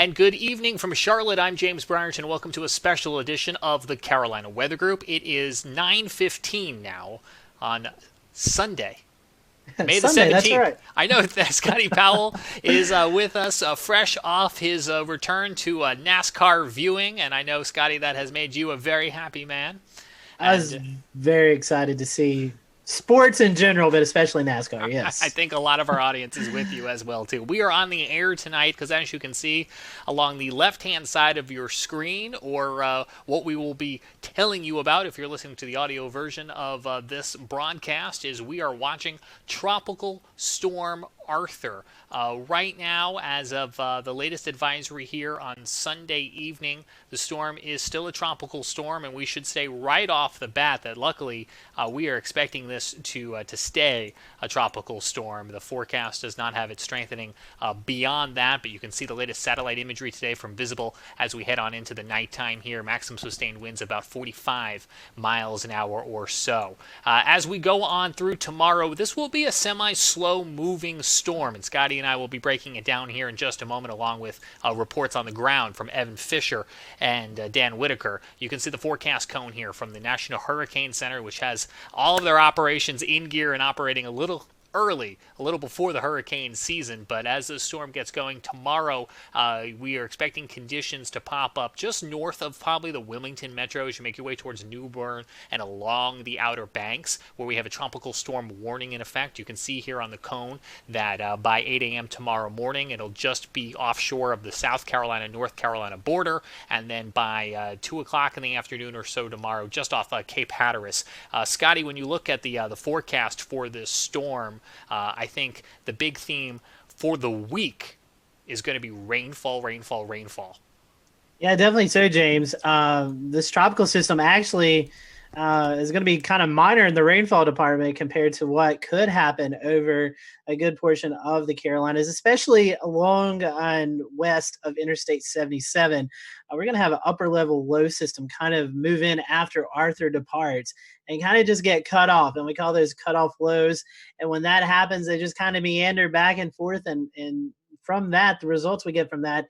And good evening from Charlotte. I'm James Brierton. Welcome to a special edition of the Carolina Weather Group. It is 9:15 now on Sunday, May the Sunday, that's 17th. right. I know that Scotty Powell is with us, fresh off his return to NASCAR viewing, and I know, Scotty, that has made you a very happy man. I was And very excited to see sports in general, but especially NASCAR. I Yes. think a lot of our audience is with you as well too. We are on the air tonight because, as you can see along the left-hand side of your screen, or what we will be telling you about if you're listening to the audio version of this broadcast, is we are watching Tropical Storm Arthur. Right now, as of the latest advisory here on Sunday evening, the storm is still a tropical storm, and we should say right off the bat that luckily we are expecting this to stay a tropical storm. The forecast does not have it strengthening beyond that, but you can see the latest satellite imagery today from Visible as we head on into the nighttime here. Maximum sustained winds about 45 miles an hour or so. As we go on through tomorrow, this will be a semi-slow moving storm, and Scotty and I will be breaking it down here in just a moment, along with reports on the ground from Evan Fisher and Dan Whitaker. You can see the forecast cone here from the National Hurricane Center, which has all of their operations in gear and operating a little early, a little before the hurricane season. But as the storm gets going tomorrow, we are expecting conditions to pop up just north of probably the Wilmington metro as you make your way towards New Bern and along the Outer Banks, where we have a tropical storm warning in effect. You can see here on the cone that by 8 a.m. tomorrow morning, it'll just be offshore of the South Carolina, North Carolina border, and then by 2 o'clock in the afternoon or so tomorrow, just off Cape Hatteras. Scotty, when you look at the forecast for this storm, I think the big theme for the week is going to be rainfall, rainfall, rainfall. Yeah, definitely so, James. This tropical system actually is going to be kind of minor in the rainfall department compared to what could happen over a good portion of the Carolinas, especially along and west of Interstate 77. We're going to have an upper level low system kind of move in after Arthur departs and kind of just get cut off. And we call those cutoff lows. And when that happens, they just kind of meander back and forth. And from that, the results we get from that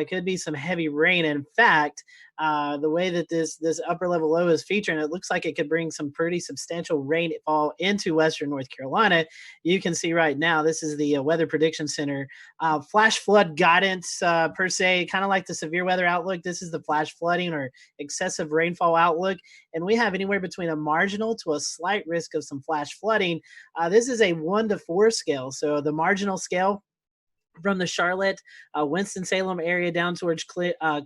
could be some heavy rain. In fact, the way that this upper level low is featuring, it looks like it could bring some pretty substantial rainfall into western North Carolina. You can see right now, this is the Weather Prediction Center flash flood guidance per se, kind of like the severe weather outlook. This is the flash flooding or excessive rainfall outlook. And we have anywhere between a marginal to a slight risk of some flash flooding. This is a 1 to 4 scale. So the marginal scale from the Charlotte, Winston-Salem area down towards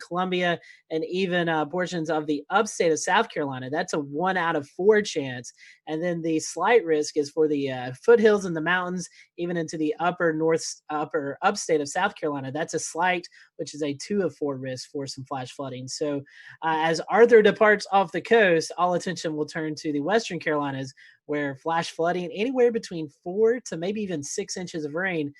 Columbia, and even portions of the upstate of South Carolina. That's a 1 out of 4 chance. And then the slight risk is for the foothills and the mountains, even into the upper upstate of South Carolina. That's a slight, which is a 2 of 4 risk for some flash flooding. So as Arthur departs off the coast, all attention will turn to the Western Carolinas, where flash flooding anywhere between 4 to maybe even 6 inches of rain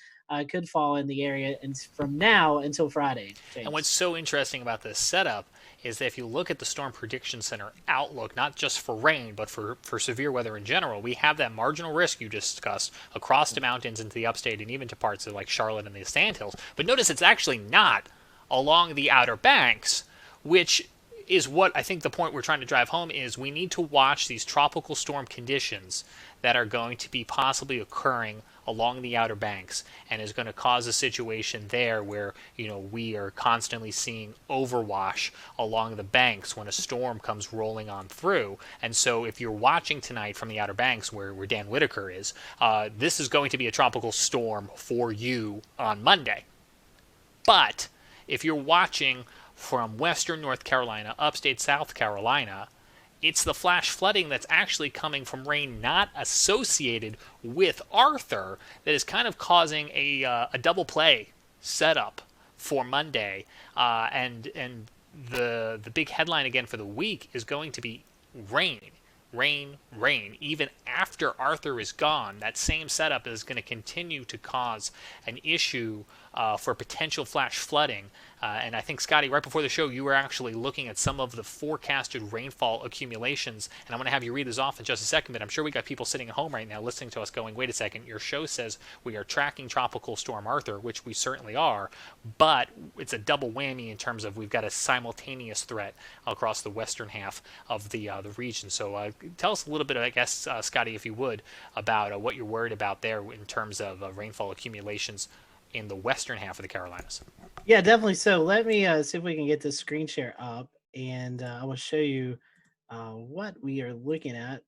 could fall in the area and from now until Friday. And James. what's so interesting about this setup is that if you look at the Storm Prediction Center outlook, not just for rain, but for severe weather in general, we have that marginal risk you discussed across the mountains into the upstate and even to parts of like Charlotte and the Sandhills. But notice it's actually not along the Outer Banks, which is what I think the point we're trying to drive home is we need to watch these tropical storm conditions that are going to be possibly occurring along the Outer Banks and is going to cause a situation there where, we are constantly seeing overwash along the banks when a storm comes rolling on through. And so if you're watching tonight from the Outer Banks where Dan Whitaker is, this is going to be a tropical storm for you on Monday. But if you're watching from western North Carolina, upstate South Carolina, it's the flash flooding that's actually coming from rain not associated with Arthur that is kind of causing a double play setup for Monday. And the big headline again for the week is going to be rain. Rain, rain. Even after Arthur is gone, that same setup is going to continue to cause an issue for potential flash flooding. And I think, Scotty, right before the show, you were actually looking at some of the forecasted rainfall accumulations. And I'm going to have you read this off in just a second, but I'm sure we got people sitting at home right now listening to us going, wait a second, your show says we are tracking Tropical Storm Arthur, which we certainly are, but it's a double whammy in terms of we've got a simultaneous threat across the western half of the region. So tell us a little bit, I guess, Scotty, if you would, about what you're worried about there in terms of rainfall accumulations in the western half of the Carolinas. Yeah, definitely. So let me see if we can get this screen share up, and I will show you what we are looking at.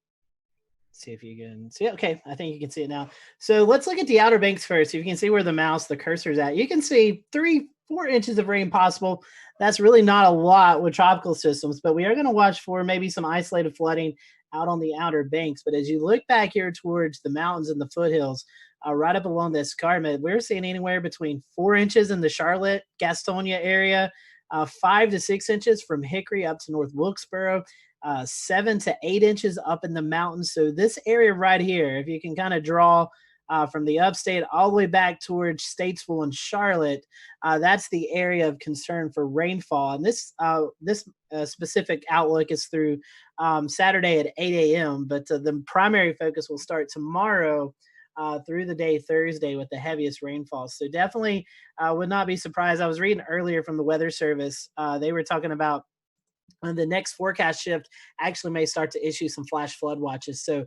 See if you can see it. Okay, I think you can see it now. So let's look at the Outer Banks first. If you can see where the cursor is at, you can see 3-4 inches of rain possible. That's really not a lot with tropical systems, but we are going to watch for maybe some isolated flooding out on the Outer Banks. But as you look back here towards the mountains and the foothills, right up along the escarpment, we're seeing anywhere between 4 inches in the Charlotte, Gastonia area, 5 to 6 inches from Hickory up to North Wilkesboro, 7 to 8 inches up in the mountains. So this area right here, if you can kind of draw from the upstate all the way back towards Statesville and Charlotte, that's the area of concern for rainfall. And this specific outlook is through Saturday at 8 a.m., but the primary focus will start tomorrow through the day Thursday with the heaviest rainfall. So definitely would not be surprised. I was reading earlier from the Weather Service. They were talking about the next forecast shift actually may start to issue some flash flood watches. So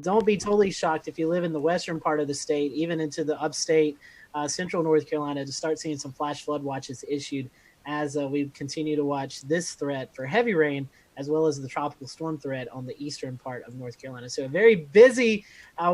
don't be totally shocked if you live in the western part of the state, even into the upstate, central North Carolina, to start seeing some flash flood watches issued as we continue to watch this threat for heavy rain, as well as the tropical storm threat on the eastern part of North Carolina. So a very busy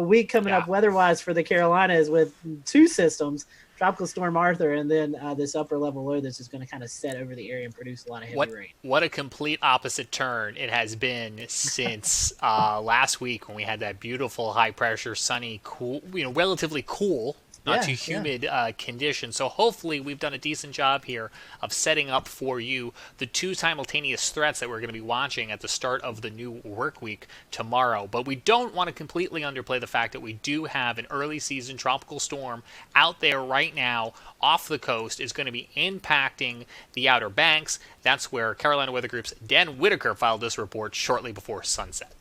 week coming up weather-wise for the Carolinas with 2 systems, Tropical Storm Arthur, and then this upper-level low that's just going to kind of set over the area and produce a lot of heavy rain. What a complete opposite turn it has been since last week when we had that beautiful high-pressure, sunny, cool, relatively cool, not too humid conditions. So hopefully we've done a decent job here of setting up for you the 2 simultaneous threats that we're going to be watching at the start of the new work week tomorrow. But we don't want to completely underplay the fact that we do have an early season tropical storm out there right now off the coast. Is going to be impacting the Outer Banks. That's where Carolina Weather Group's Dan Whitaker filed this report shortly before sunset.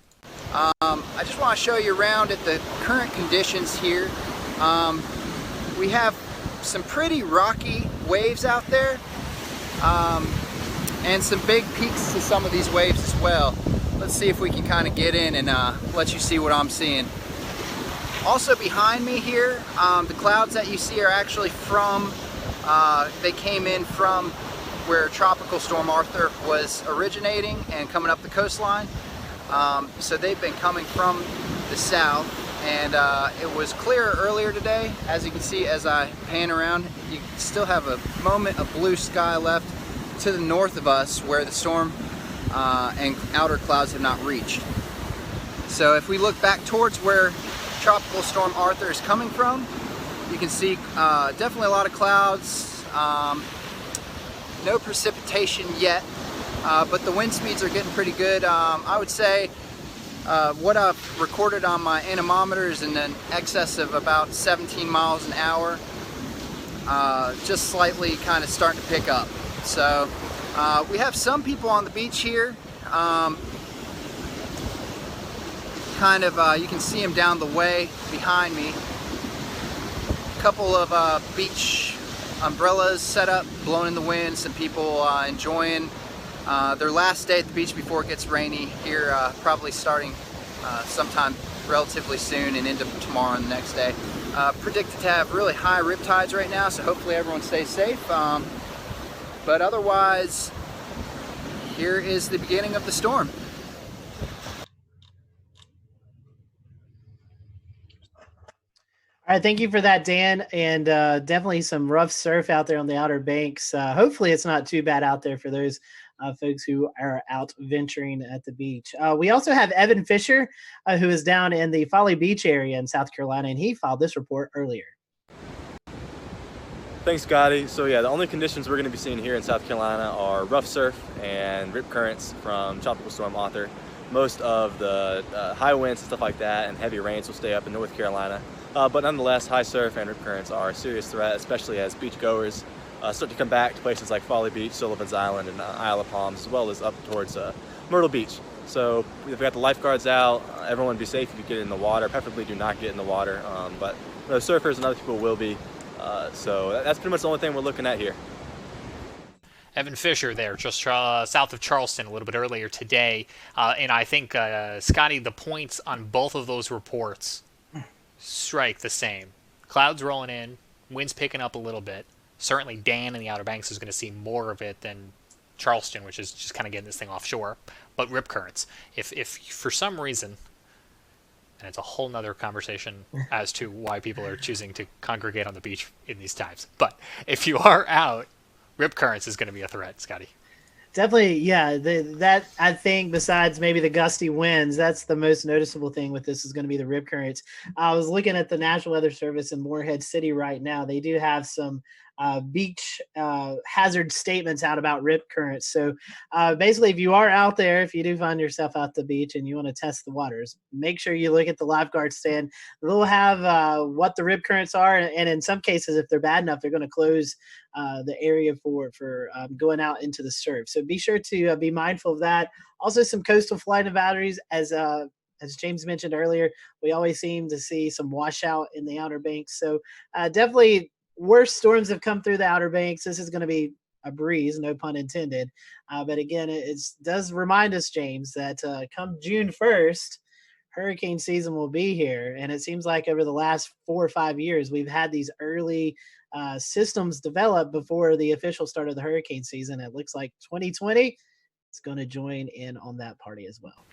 I just want to show you around at the current conditions here. We have some pretty rocky waves out there, and some big peaks to some of these waves as well. Let's see if we can kind of get in and let you see what I'm seeing. Also behind me here, the clouds that you see are actually from, they came in from where Tropical Storm Arthur was originating and coming up the coastline. So they've been coming from the south. And it was clearer earlier today. As you can see, as I pan around, you still have a moment of blue sky left to the north of us where the storm and outer clouds have not reached. So if we look back towards where Tropical Storm Arthur is coming from, you can see definitely a lot of clouds, no precipitation yet, but the wind speeds are getting pretty good. I would say what I've recorded on my anemometer is in an excess of about 17 miles an hour, just slightly kind of starting to pick up. So we have some people on the beach here, you can see them down the way behind me. A couple of beach umbrellas set up, blowing in the wind, some people enjoying their last day at the beach before it gets rainy here, probably starting sometime relatively soon and into tomorrow and the next day. Predicted to have really high rip tides right now, so hopefully everyone stays safe. But otherwise, here is the beginning of the storm. All right, thank you for that, Dan, and definitely some rough surf out there on the Outer Banks. Hopefully it's not too bad out there for those folks who are out venturing at the beach. We also have Evan Fisher, who is down in the Folly Beach area in South Carolina, and he filed this report earlier. Thanks, Scotty. So yeah, the only conditions we're going to be seeing here in South Carolina are rough surf and rip currents from Tropical Storm Arthur. Most of the high winds and stuff like that and heavy rains will stay up in North Carolina. But nonetheless, high surf and rip currents are a serious threat, especially as beachgoers start to come back to places like Folly Beach, Sullivan's Island, and Isle of Palms, as well as up towards Myrtle Beach. So we've got the lifeguards out. Everyone be safe if you get in the water. Preferably do not get in the water, but surfers and other people will be. So that's pretty much the only thing we're looking at here. Evan Fisher there, just south of Charleston a little bit earlier today. And I think, Scotty, the points on both of those reports strike the same. Clouds rolling in, winds picking up a little bit. Certainly Dan in the Outer Banks is going to see more of it than Charleston, which is just kind of getting this thing offshore. But rip currents. If for some reason, and it's a whole nother conversation as to why people are choosing to congregate on the beach in these times. But if you are out, rip currents is going to be a threat, Scotty. Definitely, yeah. That I think, besides maybe the gusty winds, that's the most noticeable thing with this is going to be the rip currents. I was looking at the National Weather Service in Morehead City right now. They do have some beach hazard statements out about rip currents. So basically, if you are out there, if you do find yourself out the beach and you want to test the waters, make sure you look at the lifeguard stand. They'll have what the rip currents are, and in some cases, if they're bad enough, they're going to close the area for going out into the surf. So be sure to be mindful of that. Also, some coastal flight advisories, as James mentioned earlier, we always seem to see some washout in the Outer Banks. So definitely, worse storms have come through the Outer Banks. This is going to be a breeze, no pun intended. But again, it does remind us, James, that come June 1st, hurricane season will be here. And it seems like over the last 4 or 5 years, we've had these early systems develop before the official start of the hurricane season. It looks like 2020 is going to join in on that party as well.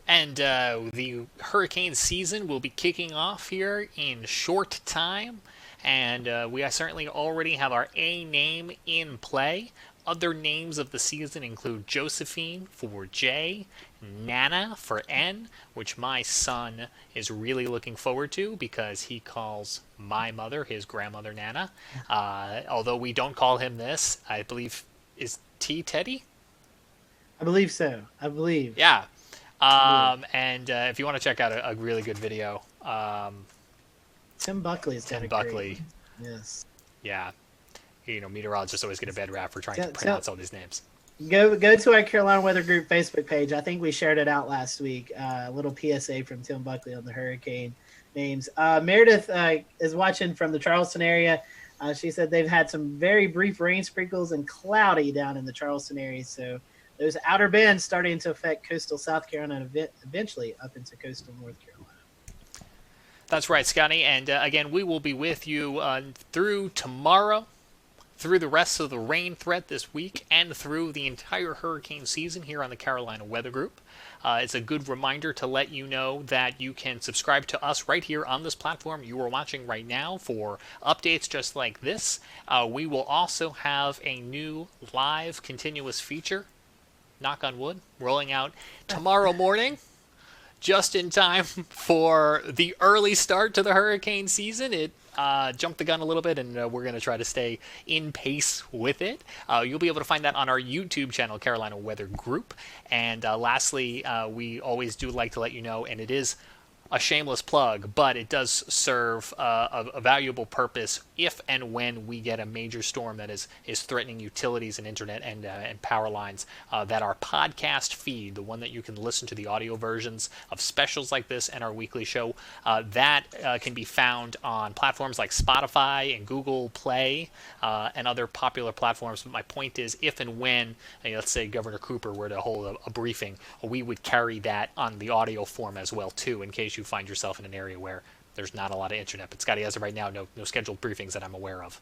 And the hurricane season will be kicking off here in short time. And we certainly already have our A name in play. Other names of the season include Josephine for J, Nana for N, which my son is really looking forward to because he calls my mother his grandmother Nana. Although we don't call him this, I believe, is T Teddy? I believe so. I believe. Yeah. And if you want to check out a really good video, Tim Buckley is Tim Buckley. Great. Yes. Yeah. Meteorologists always get a bad rap for trying to pronounce all these names. Go to our Carolina Weather Group Facebook page. I think we shared it out last week. A little PSA from Tim Buckley on the hurricane names. Meredith is watching from the Charleston area. She said they've had some very brief rain sprinkles and cloudy down in the Charleston area. So those outer bands starting to affect coastal South Carolina and eventually up into coastal North Carolina. That's right, Scotty. And again, we will be with you through tomorrow, through the rest of the rain threat this week, and through the entire hurricane season here on the Carolina Weather Group. It's a good reminder to let you know that you can subscribe to us right here on this platform you are watching right now for updates just like this. We will also have a new live continuous feature, knock on wood, rolling out tomorrow morning. Just in time for the early start to the hurricane season. It jumped the gun a little bit, and we're going to try to stay in pace with it. You'll be able to find that on our YouTube channel, Carolina Weather Group. And lastly, we always do like to let you know, and it is a shameless plug, but it does serve a valuable purpose if and when we get a major storm that is threatening utilities and internet and power lines, that our podcast feed, the one that you can listen to the audio versions of specials like this and our weekly show, that can be found on platforms like Spotify and Google Play and other popular platforms. But my point is, if and when, let's say Governor Cooper were to hold a briefing, we would carry that on the audio form as well too, in case you find yourself in an area where there's not a lot of internet. But Scotty, as of right now, no scheduled briefings that I'm aware of.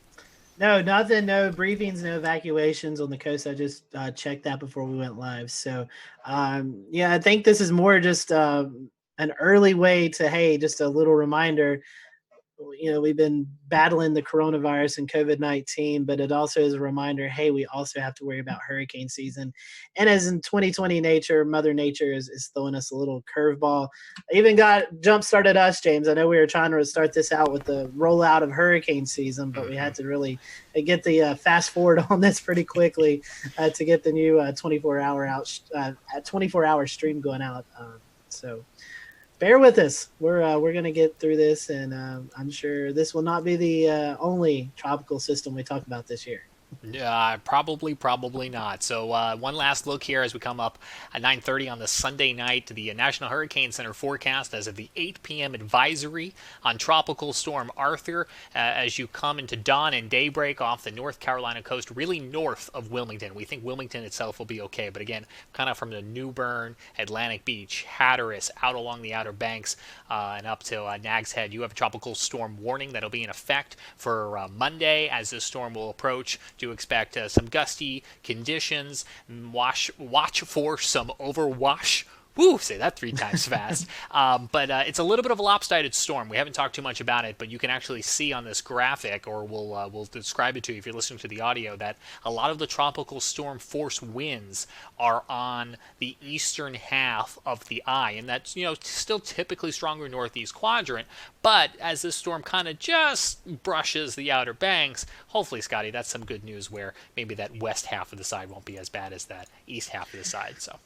No, nothing. No briefings, no evacuations on the coast. I just checked that before we went live. So, I think this is more just an early way to, just a little reminder. We've been battling the coronavirus and COVID-19, but it also is a reminder, we also have to worry about hurricane season. And as in 2020 nature, Mother Nature is throwing us a little curveball. Even got jump-started us, James. I know we were trying to start this out with the rollout of hurricane season, but we had to really get the fast forward on this pretty quickly to get the new 24-hour stream going out. bear with us. We're gonna get through this, and I'm sure this will not be the only tropical system we talk about this year. Probably not. So one last look here as we come up at 9:30 on the Sunday night to the National Hurricane Center forecast as of the 8 p.m. advisory on Tropical Storm Arthur as you come into dawn and daybreak off the North Carolina coast, really north of Wilmington. We think Wilmington itself will be okay, but again, kind of from the New Bern, Atlantic Beach, Hatteras, out along the Outer Banks and up to Nags Head, you have a tropical storm warning that'll be in effect for Monday as this storm will approach. Do expect some gusty conditions. Watch for some overwash. Woo! Say that 3 times fast. But it's a little bit of a lopsided storm. We haven't talked too much about it, but you can actually see on this graphic, or we'll describe it to you if you're listening to the audio, that a lot of the tropical storm force winds are on the eastern half of the eye, and that's still typically stronger northeast quadrant. But as this storm kind of just brushes the Outer Banks, hopefully, Scotty, that's some good news where maybe that west half of the side won't be as bad as that east half of the side. So.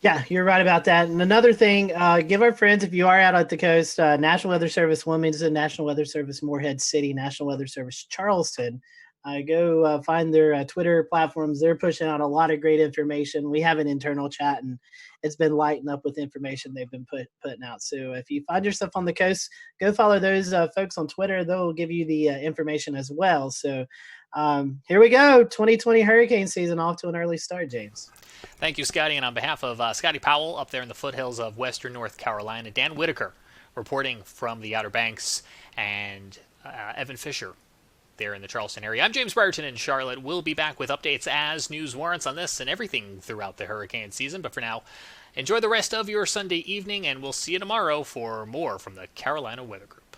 Yeah, you're right about that. And another thing, give our friends, if you are out at the coast, National Weather Service Wilmington, National Weather Service Morehead City, National Weather Service Charleston, go find their Twitter platforms. They're pushing out a lot of great information. We have an internal chat, and it's been lighting up with information they've been putting out. So if you find yourself on the coast, go follow those folks on Twitter. They'll give you the information as well. So here we go. 2020 hurricane season off to an early start, James. Thank you, Scotty. And on behalf of Scotty Powell up there in the foothills of western North Carolina, Dan Whitaker reporting from the Outer Banks, and Evan Fisher there in the Charleston area. I'm James Brierton in Charlotte. We'll be back with updates as news warrants on this and everything throughout the hurricane season. But for now, enjoy the rest of your Sunday evening, and we'll see you tomorrow for more from the Carolina Weather Group.